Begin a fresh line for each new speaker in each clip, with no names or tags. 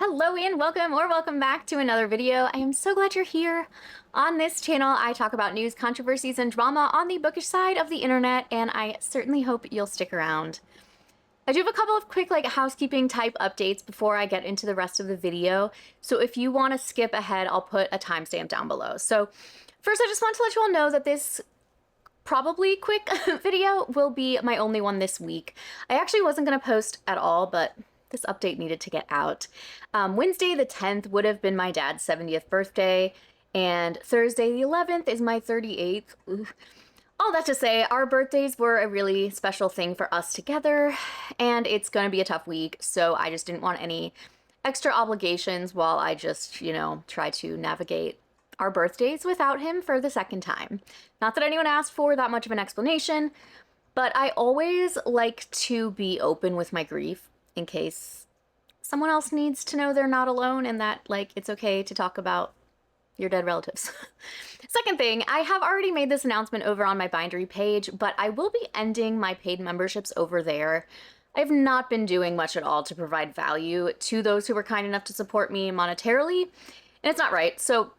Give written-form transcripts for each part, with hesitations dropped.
Hello and welcome back to another video. I am so glad you're here. On this channel, I talk about news, controversies, and drama on the bookish side of the internet, and I certainly hope you'll stick around. I do have a couple of quick housekeeping type updates before I get into the rest of the video. So if you want to skip ahead, I'll put a timestamp down below. So first, I just want to let you all know that this probably quick video will be my only one this week. I actually wasn't going to post at all, but this update needed to get out. Wednesday the 10th would have been my dad's 70th birthday, and Thursday the 11th is my 38th. Ooh. All that to say, our birthdays were a really special thing for us together, and it's gonna be a tough week, so I just didn't want any extra obligations while I just, try to navigate our birthdays without him for the second time. Not that anyone asked for that much of an explanation, but I always like to be open with my grief in case someone else needs to know they're not alone and that, it's okay to talk about your dead relatives. Second thing, I have already made this announcement over on my Bindery page, but I will be ending my paid memberships over there. I've not been doing much at all to provide value to those who were kind enough to support me monetarily, and it's not right. So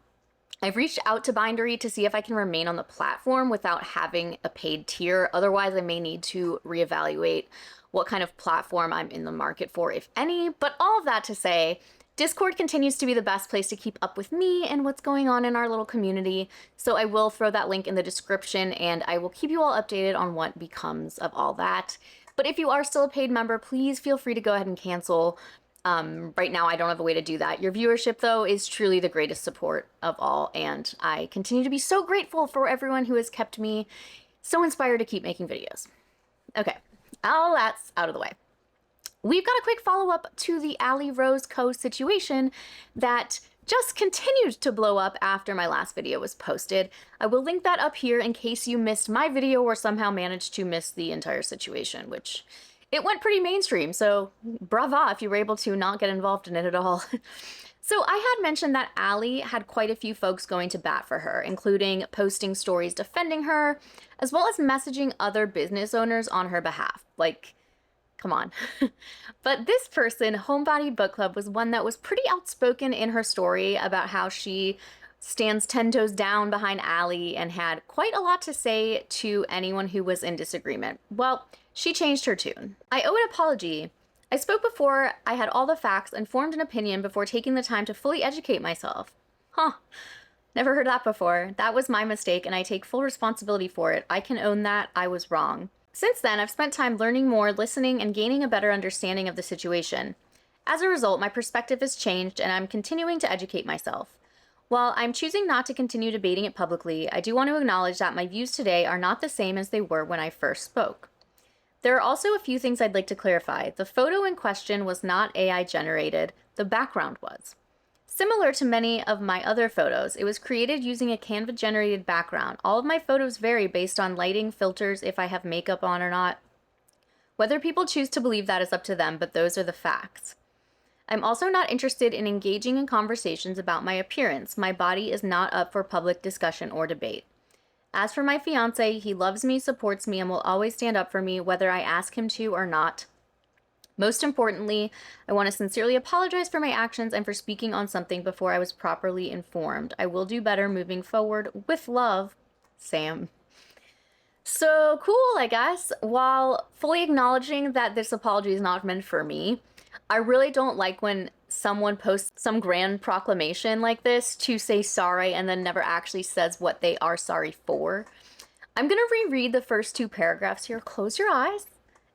I've reached out to Bindery to see if I can remain on the platform without having a paid tier. Otherwise, I may need to reevaluate what kind of platform I'm in the market for, if any. But all of that to say, Discord continues to be the best place to keep up with me and what's going on in our little community. So I will throw that link in the description, and I will keep you all updated on what becomes of all that. But if you are still a paid member, please feel free to go ahead and cancel. Right now, I don't have a way to do that. Your viewership, though, is truly the greatest support of all, and I continue to be so grateful for everyone who has kept me so inspired to keep making videos. Okay, all that's out of the way. We've got a quick follow-up to the Allie Rose Co. situation that just continued to blow up after my last video was posted. I will link that up here in case you missed my video or somehow managed to miss the entire situation, which it went pretty mainstream, so brava if you were able to not get involved in it at all. So I had mentioned that Allie had quite a few folks going to bat for her, including posting stories defending her, as well as messaging other business owners on her behalf. Come on. But this person, Homebody Book Club, was one that was pretty outspoken in her story about how she stands 10 toes down behind Allie and had quite a lot to say to anyone who was in disagreement. Well, she changed her tune. I owe an apology. I spoke before I had all the facts and formed an opinion before taking the time to fully educate myself. Huh. Never heard that before. That was my mistake, and I take full responsibility for it. I can own that. I was wrong. Since then, I've spent time learning more, listening, and gaining a better understanding of the situation. As a result, my perspective has changed, and I'm continuing to educate myself. While I'm choosing not to continue debating it publicly, I do want to acknowledge that my views today are not the same as they were when I first spoke. There are also a few things I'd like to clarify. The photo in question was not AI generated, the background was. Similar to many of my other photos, it was created using a Canva-generated background. All of my photos vary based on lighting, filters, if I have makeup on or not. Whether people choose to believe that is up to them, but those are the facts. I'm also not interested in engaging in conversations about my appearance. My body is not up for public discussion or debate. As for my fiancé, he loves me, supports me, and will always stand up for me, whether I ask him to or not. Most importantly, I want to sincerely apologize for my actions and for speaking on something before I was properly informed. I will do better moving forward. With love, Sam. So cool, I guess. While fully acknowledging that this apology is not meant for me, I really don't like when someone posts some grand proclamation like this to say sorry and then never actually says what they are sorry for. I'm going to reread the first two paragraphs here. Close your eyes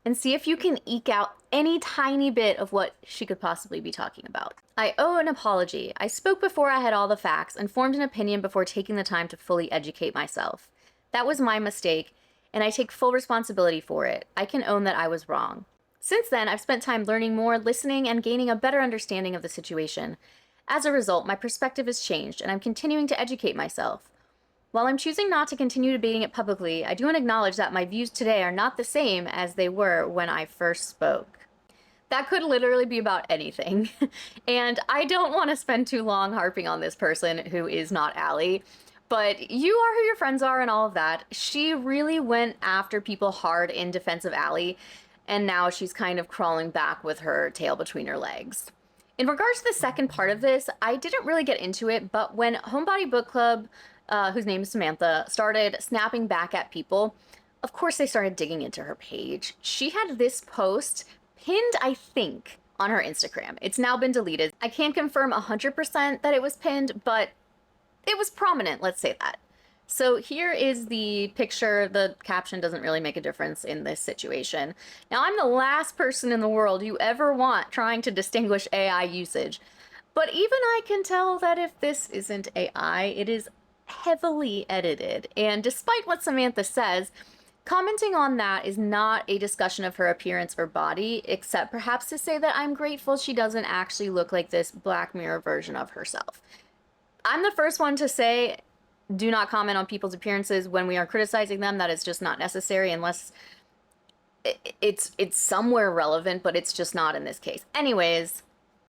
and see if you can eke out any tiny bit of what she could possibly be talking about. I owe an apology. I spoke before I had all the facts and formed an opinion before taking the time to fully educate myself. That was my mistake, and I take full responsibility for it. I can own that I was wrong. Since then, I've spent time learning more, listening, and gaining a better understanding of the situation. As a result, my perspective has changed, and I'm continuing to educate myself. While I'm choosing not to continue debating it publicly, I do want to acknowledge that my views today are not the same as they were when I first spoke. That could literally be about anything. And I don't want to spend too long harping on this person who is not Allie, but you are who your friends are and all of that. She really went after people hard in defense of Allie, and now she's kind of crawling back with her tail between her legs. In regards to the second part of this, I didn't really get into it, but when Homebody Book Club, whose name is Samantha, started snapping back at people, of course they started digging into her page. She had this post pinned, I think, on her Instagram. It's now been deleted. I can't confirm 100% that it was pinned, but it was prominent, let's say that. So here is the picture. The caption doesn't really make a difference in this situation. Now, I'm the last person in the world you ever want trying to distinguish AI usage. But even I can tell that if this isn't AI, it is heavily edited. And despite what Samantha says, commenting on that is not a discussion of her appearance or body, except perhaps to say that I'm grateful she doesn't actually look like this Black Mirror version of herself. I'm the first one to say, do not comment on people's appearances when we are criticizing them. That is just not necessary unless it's somewhere relevant, but it's just not in this case. Anyways,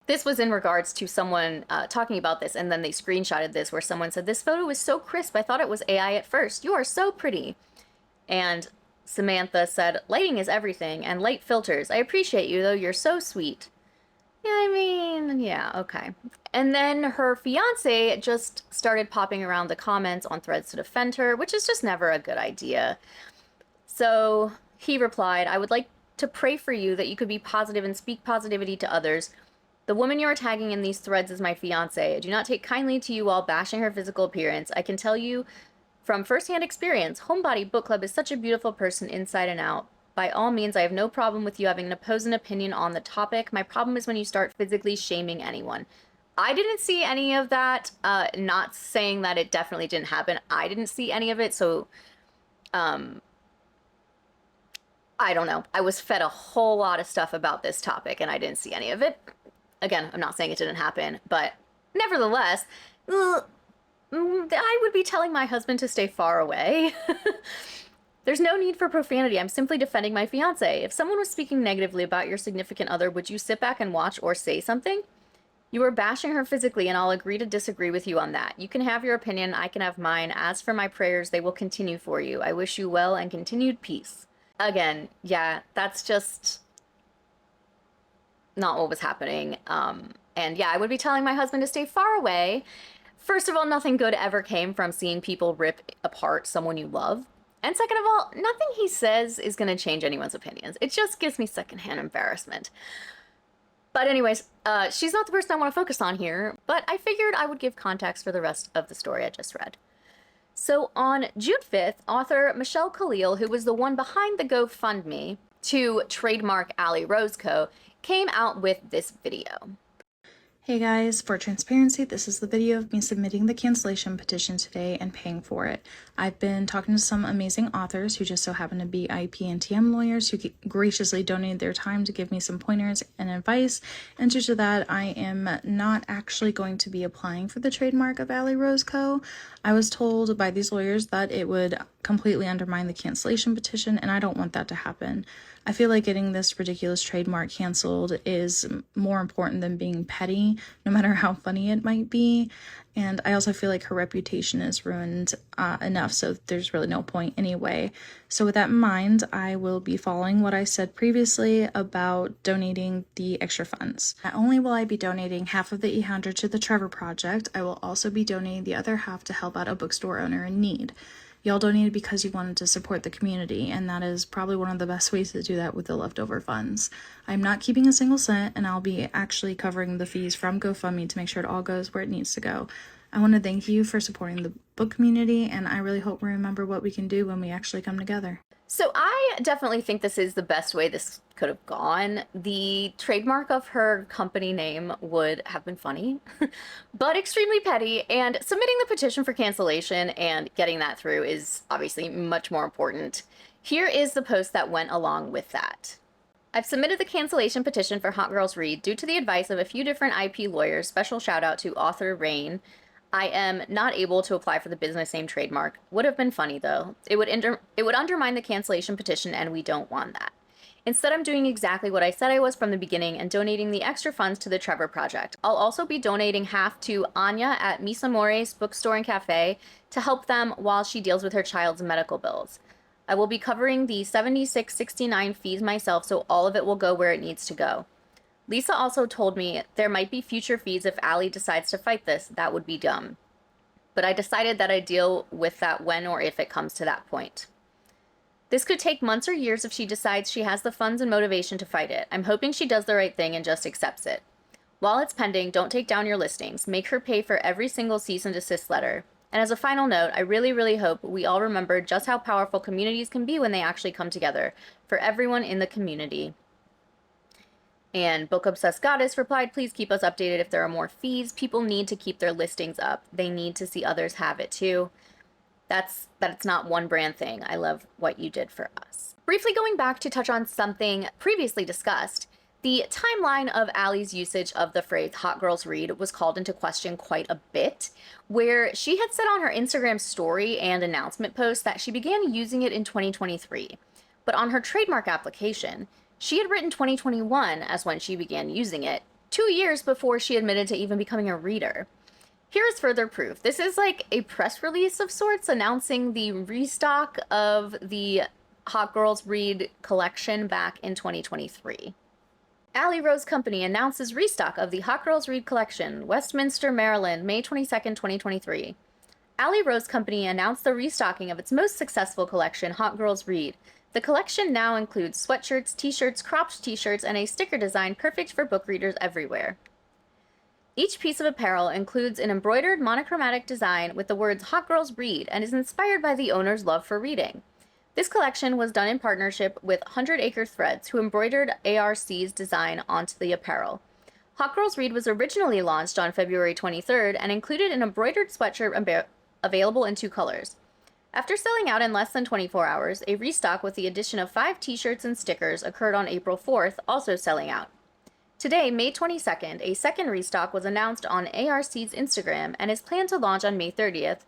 this was in regards to someone talking about this, and then they screenshotted this where someone said, "This photo is so crisp, I thought it was AI at first. You are so pretty." And Samantha said, "Lighting is everything, and light filters. I appreciate you, though. You're so sweet." Yeah, I mean, yeah, okay. And then her fiance just started popping around the comments on threads to defend her, which is just never a good idea. So he replied, "I would like to pray for you that you could be positive and speak positivity to others. The woman you are tagging in these threads is my fiance. I do not take kindly to you all bashing her physical appearance. I can tell you from firsthand experience, Homebody Book Club is such a beautiful person inside and out. By all means, I have no problem with you having an opposing opinion on the topic. My problem is when you start physically shaming anyone." I didn't see any of that. Not saying that it definitely didn't happen. I didn't see any of it, so I don't know. I was fed a whole lot of stuff about this topic, and I didn't see any of it. Again, I'm not saying it didn't happen, but nevertheless, I would be telling my husband to stay far away. There's no need for profanity. I'm simply defending my fiance. If someone was speaking negatively about your significant other, would you sit back and watch or say something? You are bashing her physically, and I'll agree to disagree with you on that. You can have your opinion, I can have mine. As for my prayers, they will continue for you. I wish you well and continued peace. Again, yeah, that's just not what was happening. And yeah, I would be telling my husband to stay far away. First of all, nothing good ever came from seeing people rip apart someone you love. And second of all, nothing he says is going to change anyone's opinions. It just gives me secondhand embarrassment. But anyways, she's not the person I want to focus on here, but I figured I would give context for the rest of the story I just read. So on June 5th, author Michelle Khalil, who was the one behind the GoFundMe to Trademark Alley Rose Co., came out with this video.
Hey guys, for transparency, this is the video of me submitting the cancellation petition today and paying for it. I've been talking to some amazing authors who just so happen to be IP and TM lawyers who graciously donated their time to give me some pointers and advice, and due to that, I am not actually going to be applying for the trademark of Alley Rose Co. I was told by these lawyers that it would completely undermine the cancellation petition, and I don't want that to happen. I feel like getting this ridiculous trademark canceled is more important than being petty, no matter how funny it might be. And I also feel like her reputation is ruined enough, so there's really no point anyway. So with that in mind, I will be following what I said previously about donating the extra funds. Not only will I be donating half of the $800 to the Trevor Project, I will also be donating the other half to help out a bookstore owner in need. Y'all donated because you wanted to support the community, and that is probably one of the best ways to do that with the leftover funds. I'm not keeping a single cent, and I'll be actually covering the fees from GoFundMe to make sure it all goes where it needs to go. I want to thank you for supporting the book community, and I really hope we remember what we can do when we actually come together.
So I definitely think this is the best way this could have gone. The trademark of her company name would have been funny, but extremely petty, and submitting the petition for cancellation and getting that through is obviously much more important. Here is the post that went along with that. I've submitted the cancellation petition for Hot Girls Read due to the advice of a few different IP lawyers. Special shout out to author Rain. I am not able to apply for the business name trademark. Would have been funny though. It would undermine the cancellation petition, and we don't want that. Instead, I'm doing exactly what I said I was from the beginning and donating the extra funds to the Trevor Project. I'll also be donating half to Anya at Mis Amores Bookstore and Cafe to help them while she deals with her child's medical bills. I will be covering the $76.69 fees myself, so all of it will go where it needs to go. Lisa also told me there might be future feeds if Allie decides to fight this. That would be dumb. But I decided that I'd deal with that when or if it comes to that point. This could take months or years if she decides she has the funds and motivation to fight it. I'm hoping she does the right thing and just accepts it. While it's pending, don't take down your listings. Make her pay for every single cease and desist letter. And as a final note, I really, really hope we all remember just how powerful communities can be when they actually come together for everyone in the community. And Book Obsessed Goddess replied, please keep us updated if there are more fees. People need to keep their listings up. They need to see others have it too. That's not one brand thing. I love what you did for us. Briefly going back to touch on something previously discussed, the timeline of Allie's usage of the phrase hot girls read was called into question quite a bit, where she had said on her Instagram story and announcement post that she began using it in 2023. But on her trademark application, she had written 2021 as when she began using it, 2 years before she admitted to even becoming a reader. Here is further proof. This is like a press release of sorts announcing the restock of the Hot Girls Read collection back in 2023. Allie Rose Company announces restock of the Hot Girls Read collection, Westminster, Maryland, May 22nd, 2023. Allie Rose Company announced the restocking of its most successful collection, Hot Girls Read. The collection now includes sweatshirts, t-shirts, cropped t-shirts, and a sticker design perfect for book readers everywhere. Each piece of apparel includes an embroidered monochromatic design with the words Hot Girls Read and is inspired by the owner's love for reading. This collection was done in partnership with 100 Acre Threads, who embroidered ARC's design onto the apparel. Hot Girls Read was originally launched on February 23rd and included an embroidered sweatshirt available in 2 colors. After selling out in less than 24 hours, a restock with the addition of 5 t-shirts and stickers occurred on April 4th, also selling out. Today, May 22nd, a second restock was announced on ARC's Instagram and is planned to launch on May 30th.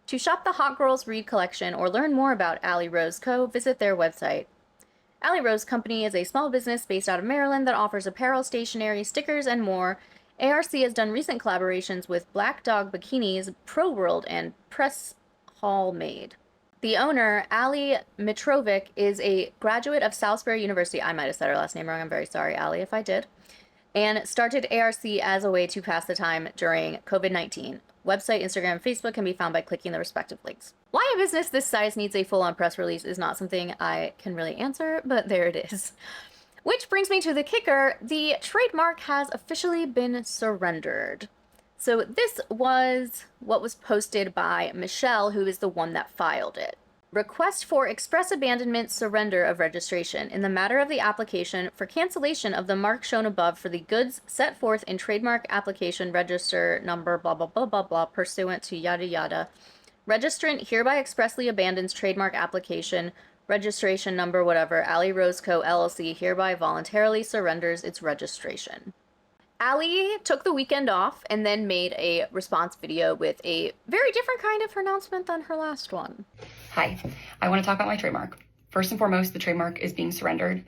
To shop the Hot Girls Read collection or learn more about Allie Rose Co., visit their website. Allie Rose Company is a small business based out of Maryland that offers apparel, stationery, stickers, and more. ARC has done recent collaborations with Black Dog Bikinis, Pro World, and Press Hall Made. The owner, Allie Mitrovic, is a graduate of Salisbury University. I might have said her last name wrong. I'm very sorry, Allie, if I did. And started ARC as a way to pass the time during COVID-19. Website, Instagram, Facebook can be found by clicking the respective links. Why a business this size needs a full-on press release is not something I can really answer, but there it is. Which brings me to the kicker. The trademark has officially been surrendered. So this was what was posted by Michelle, who is the one that filed it. Request for express abandonment surrender of registration in the matter of the application for cancellation of the mark shown above for the goods set forth in trademark application register number blah blah blah blah blah pursuant to yada yada. Registrant hereby expressly abandons trademark application registration number whatever. Allie Rose Co. LLC hereby voluntarily surrenders its registration. Allie took the weekend off and then made a response video with a very different kind of announcement than her last one.
Hi, I want to talk about my trademark. First and foremost, the trademark is being surrendered.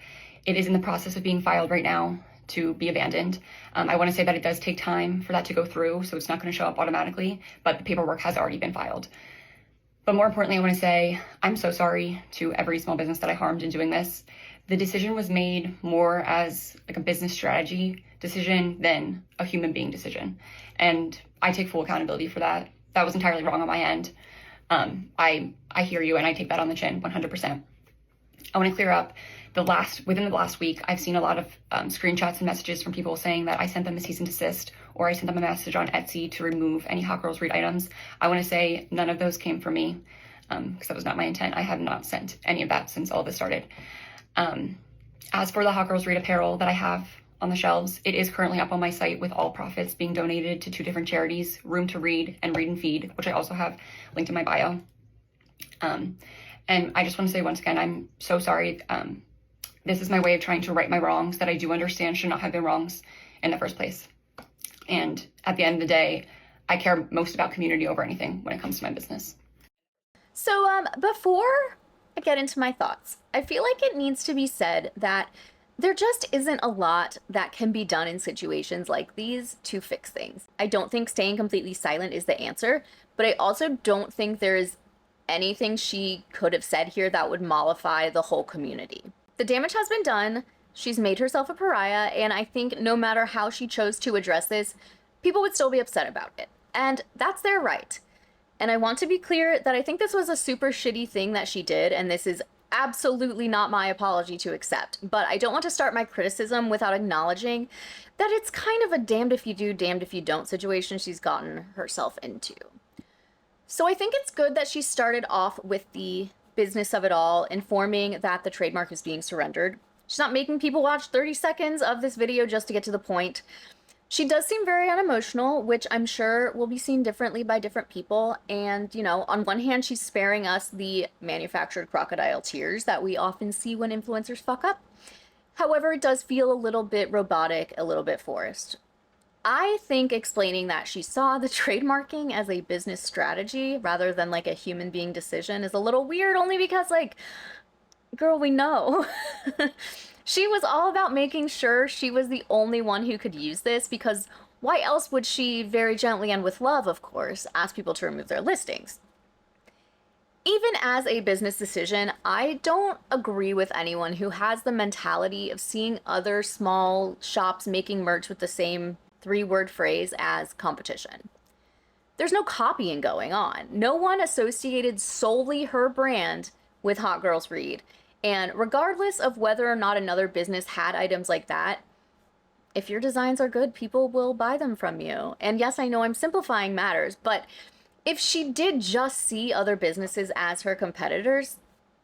It is in the process of being filed right now to be abandoned. I want to say that it does take time for that to go through, so it's not going to show up automatically, but the paperwork has already been filed. But more importantly, I want to say I'm so sorry to every small business that I harmed in doing this. The decision was made more as like a business strategy decision than a human being decision. And I take full accountability for that. That was entirely wrong on my end. I hear you and I take that on the chin 100%. I want to clear up within the last week, I've seen a lot of screenshots and messages from people saying that I sent them a cease and desist or I sent them a message on Etsy to remove any Hot Girls Read items. I want to say none of those came from me because that was not my intent. I have not sent any of that since all this started. As for the Hot Girls Read apparel that I have on the shelves, it is currently up on my site with all profits being donated to 2 different charities, Room to Read and Read and Feed, which I also have linked in my bio. And I just want to say once again, I'm so sorry. This is my way of trying to right my wrongs that I do understand should not have been wrongs in the first place. And at the end of the day, I care most about community over anything when it comes to my business.
So before I get into my thoughts, I feel like it needs to be said that there just isn't a lot that can be done in situations like these to fix things. I don't think staying completely silent is the answer, but I also don't think there is anything she could have said here that would mollify the whole community. The damage has been done. She's made herself a pariah, and I think no matter how she chose to address this, people would still be upset about it. And that's their right. And I want to be clear that I think this was a super shitty thing that she did, and this is absolutely not my apology to accept. But I don't want to start my criticism without acknowledging that it's kind of a damned if you do, damned if you don't situation she's gotten herself into. So I think it's good that she started off with the business of it all, informing that the trademark is being surrendered. She's not making people watch 30 seconds of this video just to get to the point. She does seem very unemotional, which I'm sure will be seen differently by different people. And, you know, on one hand, she's sparing us the manufactured crocodile tears that we often see when influencers fuck up. However, it does feel a little bit robotic, a little bit forced. I think explaining that she saw the trademarking as a business strategy rather than like a human being decision is a little weird, only because, like, girl, we know. She was all about making sure she was the only one who could use this, because why else would she, very gently and with love, of course, ask people to remove their listings? Even as a business decision, I don't agree with anyone who has the mentality of seeing other small shops making merch with the same 3-word phrase as competition. There's no copying going on. No one associated solely her brand with Hot Girls Read. And regardless of whether or not another business had items like that, if your designs are good, people will buy them from you. And yes, I know I'm simplifying matters, but if she did just see other businesses as her competitors,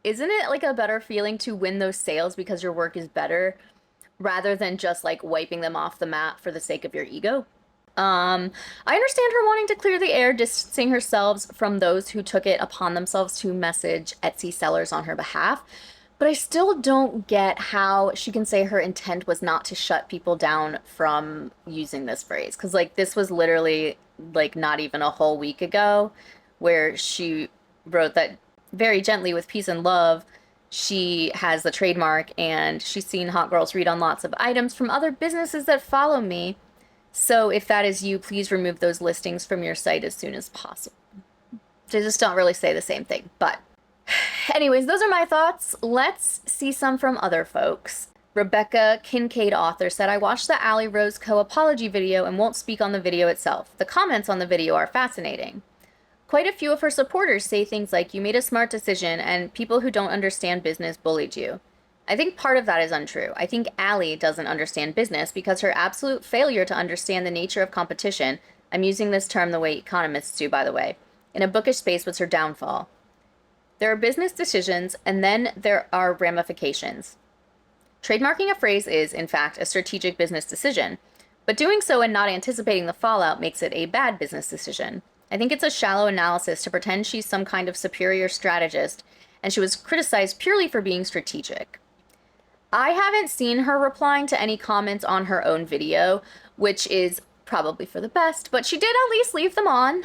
isn't it like a better feeling to win those sales because your work is better rather than just like wiping them off the map for the sake of your ego? I understand her wanting to clear the air, distancing herself from those who took it upon themselves to message Etsy sellers on her behalf. But I still don't get how she can say her intent was not to shut people down from using this phrase. Because, like, this was literally, like, not even a whole week ago where she wrote that very gently with peace and love, she has the trademark and she's seen Hot Girls Read on lots of items from other businesses that follow me. So if that is you, please remove those listings from your site as soon as possible. They just don't really say the same thing, but... Anyways, those are my thoughts. Let's see some from other folks. Rebecca Kincaid, author, said, I watched the Allie Rose Co. apology video and won't speak on the video itself. The comments on the video are fascinating. Quite a few of her supporters say things like, you made a smart decision and people who don't understand business bullied you. I think part of that is untrue. I think Allie doesn't understand business because her absolute failure to understand the nature of competition, I'm using this term the way economists do, by the way, in a bookish space was her downfall. There are business decisions, and then there are ramifications. Trademarking a phrase is, in fact, a strategic business decision, but doing so and not anticipating the fallout makes it a bad business decision. I think it's a shallow analysis to pretend she's some kind of superior strategist, and she was criticized purely for being strategic. I haven't seen her replying to any comments on her own video, which is probably for the best, but she did at least leave them on.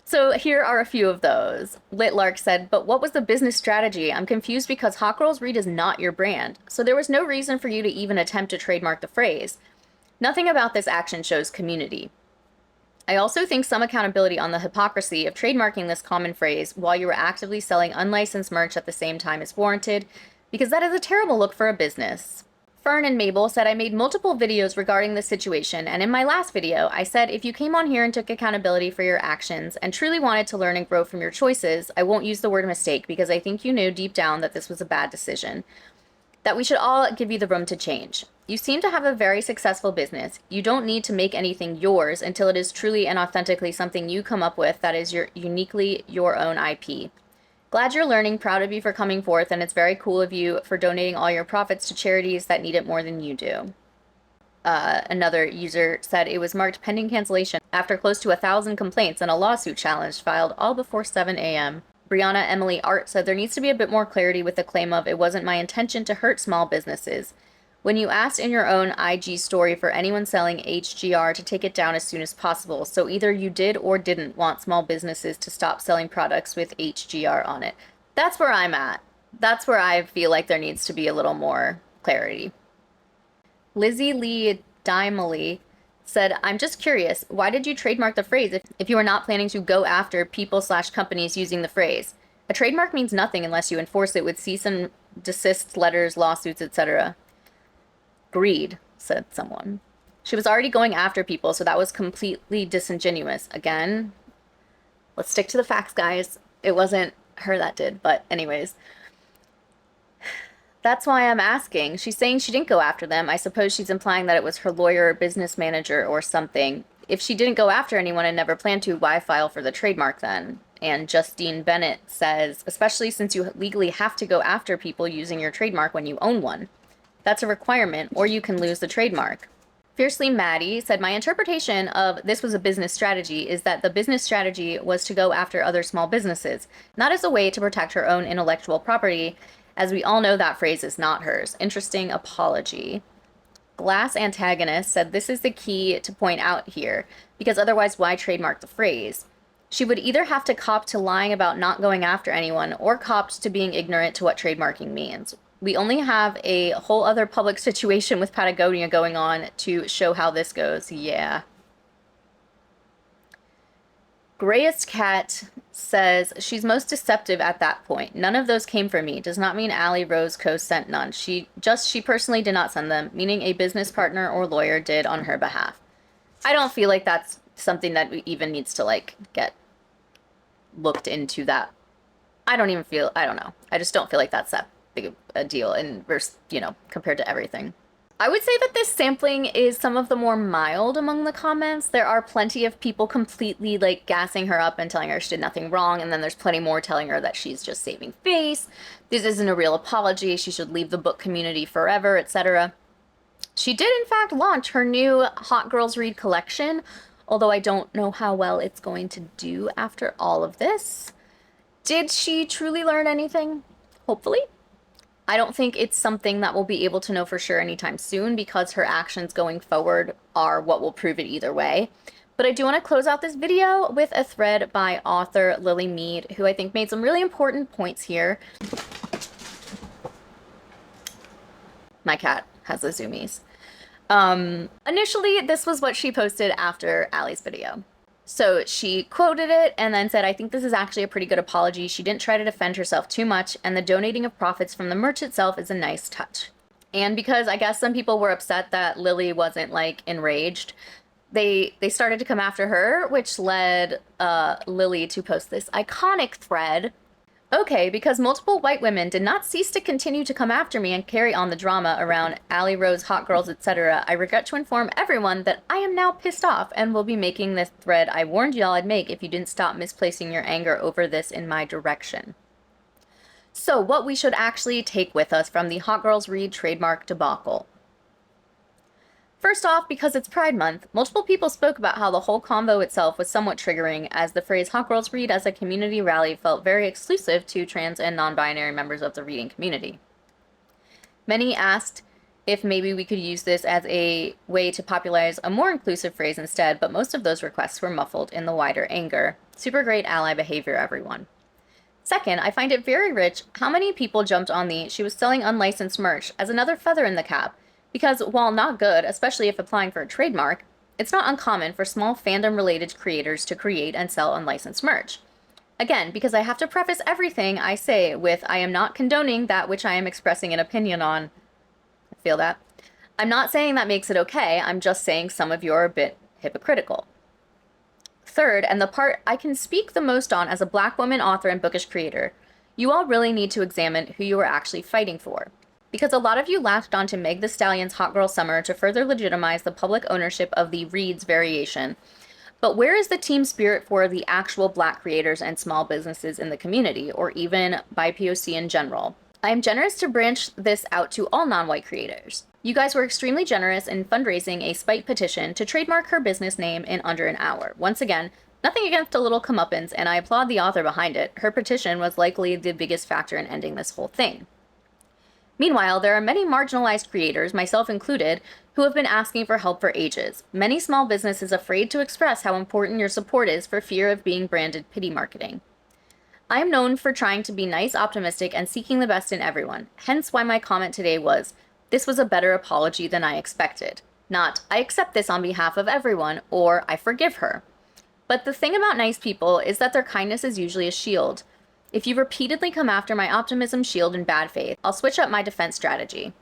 So here are a few of those. Litlark said, but what was the business strategy? I'm confused because Hot Girls Read is not your brand, so there was no reason for you to even attempt to trademark the phrase. Nothing about this action shows community. I also think some accountability on the hypocrisy of trademarking this common phrase while you were actively selling unlicensed merch at the same time is warranted, because that is a terrible look for a business. Fern and Mabel said, I made multiple videos regarding this situation, and in my last video, I said if you came on here and took accountability for your actions and truly wanted to learn and grow from your choices, I won't use the word mistake because I think you knew deep down that this was a bad decision, that we should all give you the room to change. You seem to have a very successful business. You don't need to make anything yours until it is truly and authentically something you come up with that is uniquely your own IP. Glad you're learning, proud of you for coming forth, and it's very cool of you for donating all your profits to charities that need it more than you do. Another user said it was marked pending cancellation after close to 1,000 complaints and a lawsuit challenge filed all before 7 a.m. Brianna Emily Art said there needs to be a bit more clarity with the claim of it wasn't my intention to hurt small businesses. When you asked in your own IG story for anyone selling HGR to take it down as soon as possible, so either you did or didn't want small businesses to stop selling products with HGR on it. That's where I'm at. That's where I feel like there needs to be a little more clarity. Lizzie Lee Dimely said, I'm just curious, why did you trademark the phrase if you were not planning to go after people/companies using the phrase? A trademark means nothing unless you enforce it with cease and desist letters, lawsuits, etc. Greed, said someone. She was already going after people, so that was completely disingenuous. Again, let's stick to the facts, guys. It wasn't her that did, but anyways. That's why I'm asking. She's saying she didn't go after them. I suppose she's implying that it was her lawyer or business manager or something. If she didn't go after anyone and never planned to, why file for the trademark then? And Justine Bennett says, especially since you legally have to go after people using your trademark when you own one. That's a requirement, or you can lose the trademark. Fiercely Maddie said, my interpretation of this was a business strategy is that the business strategy was to go after other small businesses, not as a way to protect her own intellectual property. As we all know, that phrase is not hers. Interesting apology. Glass Antagonist said this is the key to point out here, because otherwise why trademark the phrase? She would either have to cop to lying about not going after anyone or copped to being ignorant to what trademarking means. We only have a whole other public situation with Patagonia going on to show how this goes. Yeah. Grayest Cat says, she's most deceptive at that point. None of those came from me. Does not mean Allie Rose Co. sent none. She personally did not send them, meaning a business partner or lawyer did on her behalf. I don't feel like that's something that even needs to, like, get looked into that. I don't know. I just don't feel like that's that big a deal compared to everything. I would say that this sampling is some of the more mild among the comments. There are plenty of people completely like gassing her up and telling her she did nothing wrong, and then there's plenty more telling her that she's just saving face. This isn't a real apology. She should leave the book community forever, etc. She did in fact launch her new Hot Girls Read collection, although I don't know how well it's going to do after all of this. Did she truly learn anything? Hopefully. I don't think it's something that we'll be able to know for sure anytime soon because her actions going forward are what will prove it either way. But I do want to close out this video with a thread by author Lily Mead, who I think made some really important points here. My cat has the zoomies. Initially, this was what she posted after Allie's video. So she quoted it and then said, I think this is actually a pretty good apology. She didn't try to defend herself too much, and the donating of profits from the merch itself is a nice touch. And because I guess some people were upset that Lily wasn't, like, enraged, they started to come after her, which led Lily to post this iconic thread. Okay, because multiple white women did not cease to continue to come after me and carry on the drama around Allie Rose, Hot Girls, etc., I regret to inform everyone that I am now pissed off and will be making this thread I warned y'all I'd make if you didn't stop misplacing your anger over this in my direction. So, what we should actually take with us from the Hot Girls Read trademark debacle. First off, because it's Pride Month, multiple people spoke about how the whole convo itself was somewhat triggering, as the phrase Hot Girls Read as a community rally felt very exclusive to trans and non-binary members of the reading community. Many asked if maybe we could use this as a way to popularize a more inclusive phrase instead, but most of those requests were muffled in the wider anger. Super great ally behavior, everyone. Second, I find it very rich how many people jumped on the she was selling unlicensed merch as another feather in the cap. Because while not good, especially if applying for a trademark, it's not uncommon for small fandom-related creators to create and sell unlicensed merch. Again, because I have to preface everything I say with I am not condoning that which I am expressing an opinion on. I feel that. I'm not saying that makes it okay, I'm just saying some of you are a bit hypocritical. Third, and the part I can speak the most on as a Black woman author and bookish creator, you all really need to examine who you are actually fighting for. Because a lot of you latched onto Meg Thee Stallion's Hot Girl Summer to further legitimize the public ownership of the Reads variation. But where is the team spirit for the actual Black creators and small businesses in the community, or even BIPOC in general? I am generous to branch this out to all non-white creators. You guys were extremely generous in fundraising a spite petition to trademark her business name in under an hour. Once again, nothing against a little comeuppance, and I applaud the author behind it. Her petition was likely the biggest factor in ending this whole thing. Meanwhile, there are many marginalized creators, myself included, who have been asking for help for ages. Many small businesses afraid to express how important your support is for fear of being branded pity marketing. I am known for trying to be nice, optimistic, and seeking the best in everyone. Hence why my comment today was, this was a better apology than I expected. Not, I accept this on behalf of everyone, or I forgive her. But the thing about nice people is that their kindness is usually a shield. If you repeatedly come after my optimism shield in bad faith, I'll switch up my defense strategy.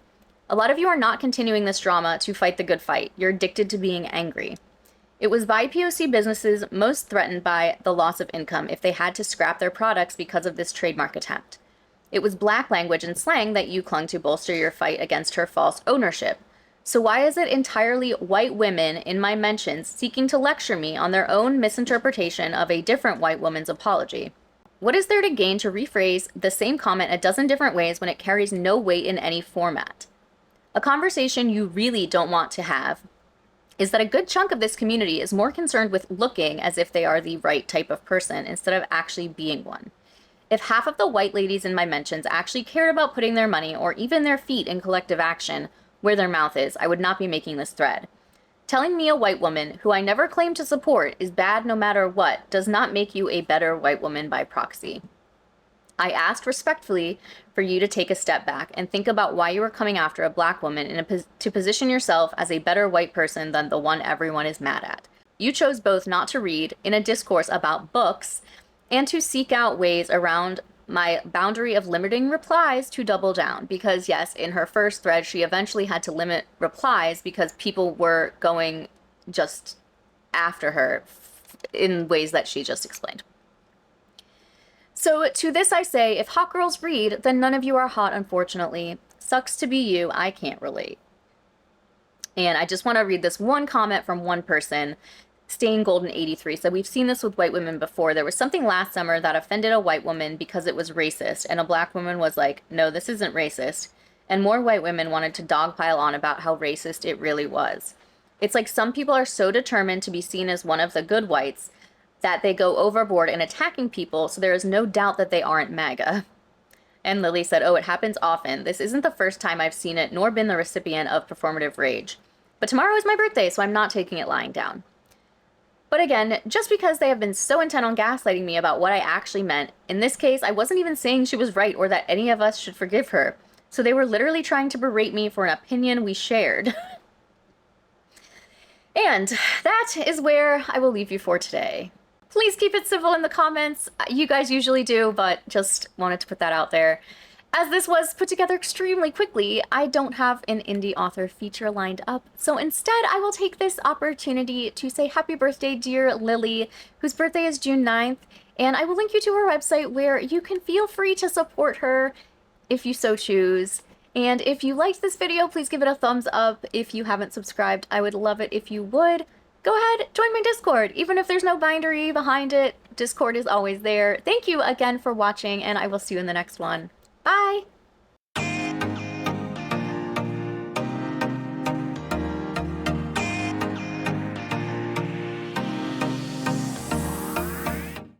A lot of you are not continuing this drama to fight the good fight. You're addicted to being angry. It was BIPOC businesses most threatened by the loss of income if they had to scrap their products because of this trademark attempt. It was Black language and slang that you clung to bolster your fight against her false ownership. So why is it entirely white women in my mentions seeking to lecture me on their own misinterpretation of a different white woman's apology? What is there to gain to rephrase the same comment a dozen different ways when it carries no weight in any format? A conversation you really don't want to have is that a good chunk of this community is more concerned with looking as if they are the right type of person instead of actually being one. If half of the white ladies in my mentions actually cared about putting their money or even their feet in collective action where their mouth is, I would not be making this thread. Telling me a white woman, who I never claim to support, is bad no matter what does not make you a better white woman by proxy. I asked respectfully for you to take a step back and think about why you were coming after a Black woman to position yourself as a better white person than the one everyone is mad at. You chose both not to read in a discourse about books and to seek out ways around my boundary of limiting replies to double down. Because yes, in her first thread, she eventually had to limit replies because people were going just after her in ways that she just explained. So to this I say, if hot girls read, then none of you are hot, unfortunately. Sucks to be you, I can't relate. And I just want to read this one comment from one person. Stain Golden 83 said, we've seen this with white women before. There was something last summer that offended a white woman because it was racist, and a Black woman was like, no, this isn't racist. And more white women wanted to dogpile on about how racist it really was. It's like some people are so determined to be seen as one of the good whites that they go overboard in attacking people, so there is no doubt that they aren't MAGA. And Lily said, oh, it happens often. This isn't the first time I've seen it, nor been the recipient of performative rage. But tomorrow is my birthday, so I'm not taking it lying down. But again, just because they have been so intent on gaslighting me about what I actually meant, in this case, I wasn't even saying she was right or that any of us should forgive her. So they were literally trying to berate me for an opinion we shared. And that is where I will leave you for today. Please keep it civil in the comments. You guys usually do, but just wanted to put that out there. As this was put together extremely quickly, I don't have an indie author feature lined up. So instead, I will take this opportunity to say happy birthday, dear Lily, whose birthday is June 9th. And I will link you to her website where you can feel free to support her if you so choose. And if you liked this video, please give it a thumbs up. If you haven't subscribed, I would love it if you would. Go ahead, join my Discord. Even if there's no bindery behind it, Discord is always there. Thank you again for watching, and I will see you in the next one. Bye!